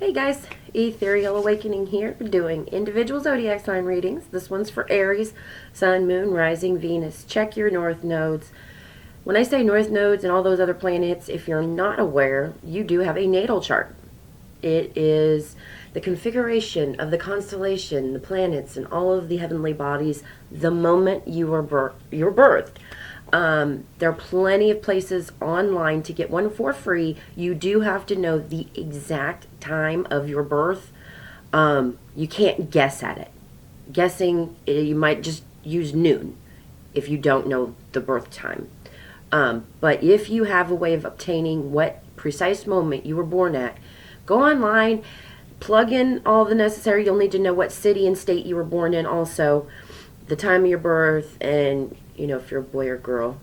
Hey guys, Ethereal Awakening here, doing individual zodiac sign readings. This one's for Aries, Sun, Moon, Rising, Venus. Check your north nodes. When I say north nodes and all those other planets, if you're not aware, you do have a natal chart. It is the configuration of the constellation, the planets, and all of the heavenly bodies the moment you were birthed. There are plenty of places online to get one for free. You do have to know the exact time of your birth. You can't guess at it. Guessing, you might just use noon if you don't know the birth time. But if you have a way of obtaining what precise moment you were born at, go online, plug in all the necessary. You'll need to know what city and state you were born in also, the time of your birth, and if you're a boy or girl,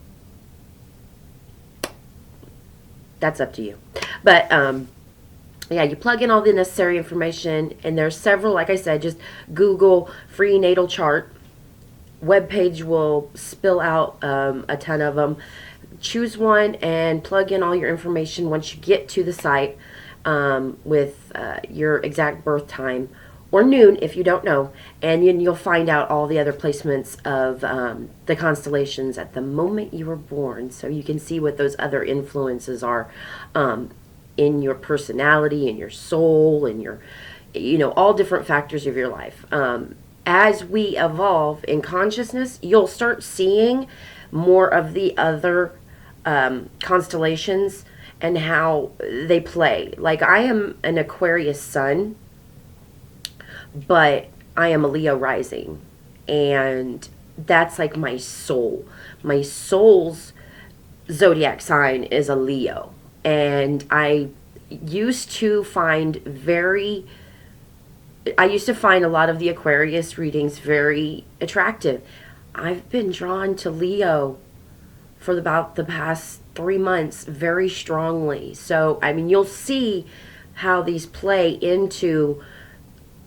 that's up to you. But yeah, you plug in all the necessary information, and there's several. Like I said, just Google free natal chart. Webpage will spill out a ton of them. Choose one and plug in all your information once you get to the site with your exact birth time, or noon if you don't know, and then you'll find out all the other placements of the constellations at the moment you were born, so you can see what those other influences are in your personality, in your soul, and your, all different factors of your life. As we evolve in consciousness, you'll start seeing more of the other constellations and how they play. Like, I am an Aquarius sun, but I am a Leo rising, and that's like my soul. My soul's zodiac sign is a Leo, and I used to find a lot of the Aquarius readings very attractive. I've been drawn to Leo for about the past 3 months very strongly. So, you'll see how these play into,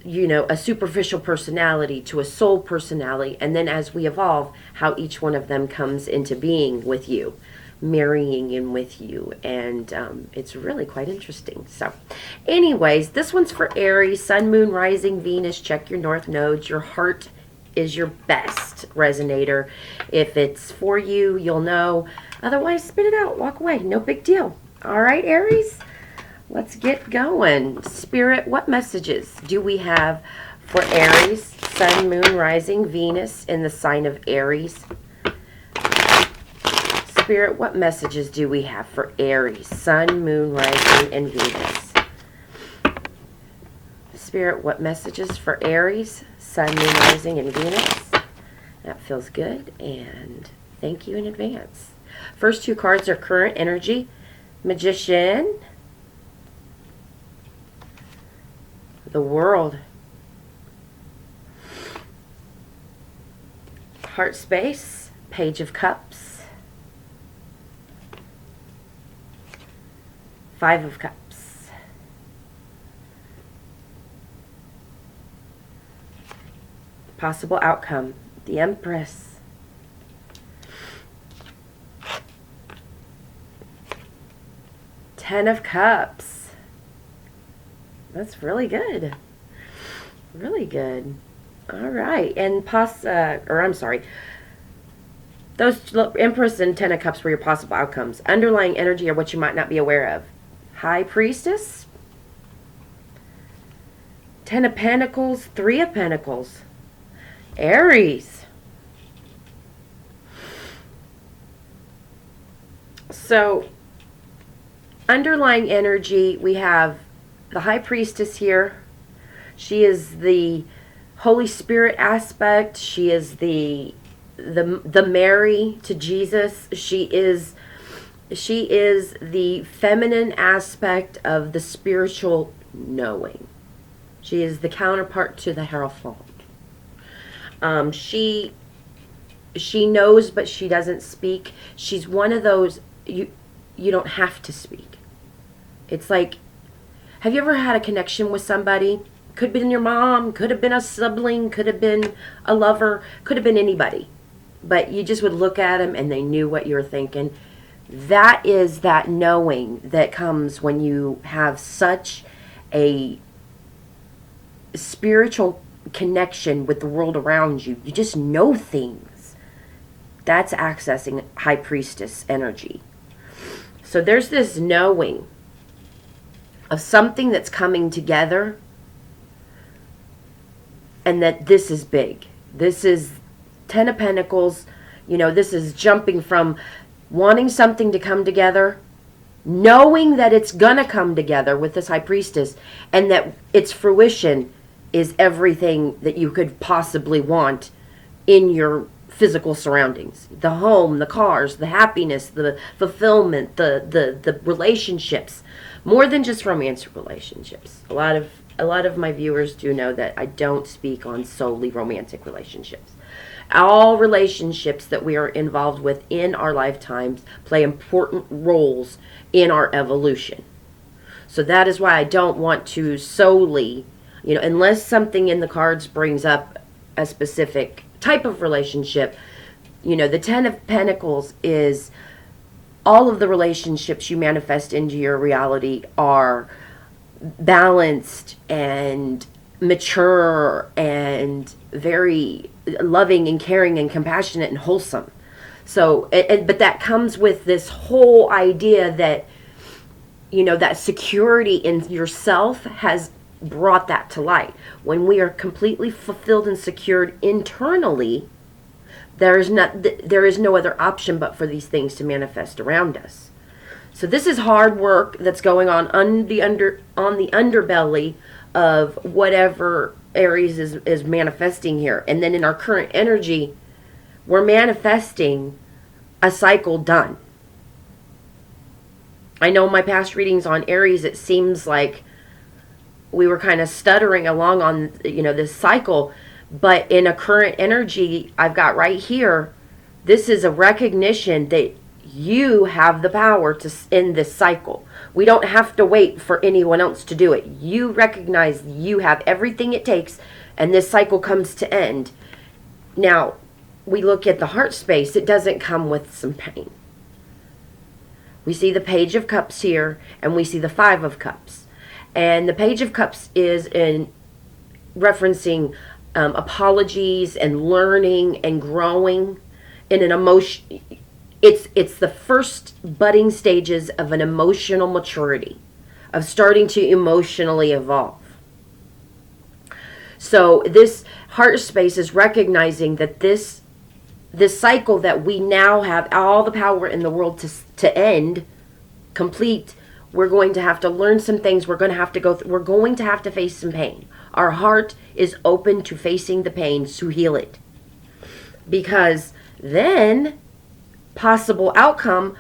a superficial personality to a soul personality. And then as we evolve, how each one of them comes into being with you, marrying in with you. And it's really quite interesting. So anyways, this one's for Aries, Sun, Moon, Rising, Venus. Check your north nodes. Your heart is your best resonator. If it's for you, you'll know. Otherwise, spit it out. Walk away. No big deal. All right, Aries, let's get going. Spirit, what messages do we have for Aries, Sun, Moon, Rising, Venus in the sign of Aries? Spirit, what messages do we have for Aries, Sun, Moon, Rising, and Venus? Spirit, what messages for Aries, Sun, Moon, Rising, and Venus? That feels good, and thank you in advance. First two cards are current energy, Magician, the World, Heart Space, Page of Cups, Five of Cups, possible outcome, the Empress, Ten of Cups. That's really good. Really good. All right. And those Empress and Ten of Cups were your possible outcomes. Underlying energy or what you might not be aware of. High Priestess, Ten of Pentacles, Three of Pentacles, Aries. So, underlying energy, we have the High Priestess here. She is the Holy Spirit aspect. She is the Mary to Jesus. She is the feminine aspect of the spiritual knowing. She is the counterpart to the Hierophant. She knows, but she doesn't speak. She's one of those, you don't have to speak. It's like, have you ever had a connection with somebody? Could have been your mom, could have been a sibling, could have been a lover, could have been anybody. But you just would look at them and they knew what you were thinking. That is that knowing that comes when you have such a spiritual connection with the world around you. You just know things. That's accessing high priestess energy. So there's this knowing of something that's coming together, and that this is big. This is Ten of Pentacles. You know, this is jumping from wanting something to come together, knowing that it's gonna come together with this high priestess, and that its fruition is everything that you could possibly want in your physical surroundings. The home, the cars, the happiness, the fulfillment, the relationships. More than just romantic relationships. A lot of my viewers do know that I don't speak on solely romantic relationships. All relationships that we are involved with in our lifetimes play important roles in our evolution. So that is why I don't want to solely, you know, unless something in the cards brings up a specific type of relationship. You know, the Ten of Pentacles is all of the relationships you manifest into your reality are balanced and mature and very loving and caring and compassionate and wholesome. So, but that comes with this whole idea that, you know, that security in yourself has brought that to light. When we are completely fulfilled and secured internally, there is no other option but for these things to manifest around us. So this is hard work that's going on the underbelly of whatever Aries is manifesting here. And then in our current energy, we're manifesting a cycle done. I know my past readings on Aries, it seems like we were kind of stuttering along on, you know, this cycle. But in a current energy I've got right here, this is a recognition that you have the power to end this cycle. We don't have to wait for anyone else to do it. You recognize you have everything it takes, and this cycle comes to end. Now, we look at the heart space, it doesn't come with some pain. We see the Page of Cups here, and we see the Five of Cups. And the Page of Cups is in referencing apologies and learning and growing in an emotion. It's the first budding stages of an emotional maturity, of starting to emotionally evolve. So this heart space is recognizing that this cycle that we now have all the power in the world to end, complete. We're going to have to learn some things. We're going to have to we're going to have to face some pain. Our heart is open to facing the pain to heal it. Because then, possible outcome,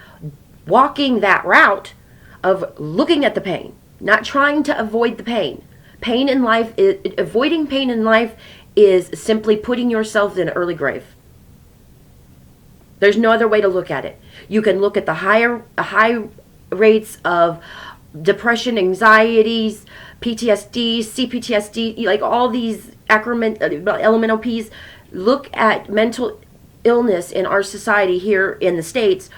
walking that route of looking at the pain, not trying to avoid the pain. Avoiding pain in life is simply putting yourself in an early grave. There's no other way to look at it. You can look at the high rates of depression, anxieties, PTSD, CPTSD, like all these elemental P's. Look at mental illness in our society here in the States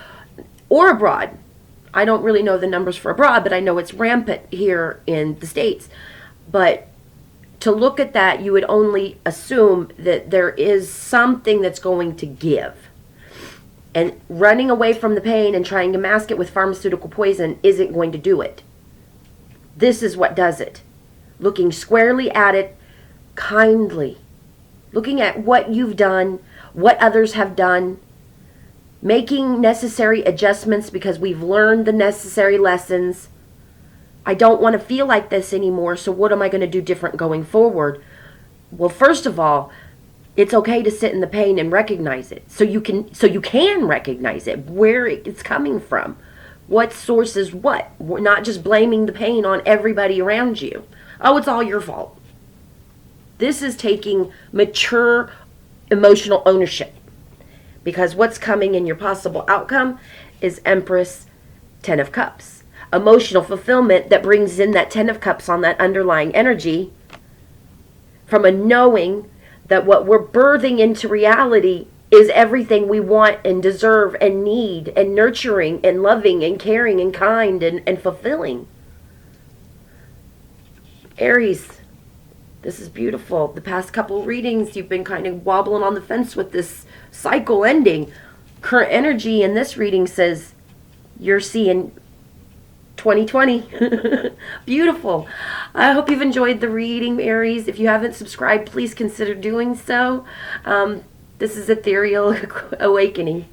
or abroad. I don't really know the numbers for abroad, but I know it's rampant here in the States. But to look at that, you would only assume that there is something that's going to give. And running away from the pain and trying to mask it with pharmaceutical poison isn't going to do it. This is what does it. Looking squarely at it, kindly. Looking at what you've done, what others have done. Making necessary adjustments because we've learned the necessary lessons. I don't want to feel like this anymore, so what am I going to do different going forward? Well, first of all, it's okay to sit in the pain and recognize it. So you can recognize it, where it's coming from. What source is what. We're not just blaming the pain on everybody around you. Oh, it's all your fault. This is taking mature emotional ownership. Because what's coming in your possible outcome is Empress, Ten of Cups. Emotional fulfillment that brings in that Ten of Cups on that underlying energy from a knowing that what we're birthing into reality is everything we want and deserve and need and nurturing and loving and caring and kind and fulfilling. Aries, this is beautiful. The past couple readings, you've been kind of wobbling on the fence with this cycle ending. Current energy in this reading says you're seeing 2020. Beautiful. I hope you've enjoyed the reading, Aries. If you haven't subscribed, please consider doing so. This is Ethereal Awakening.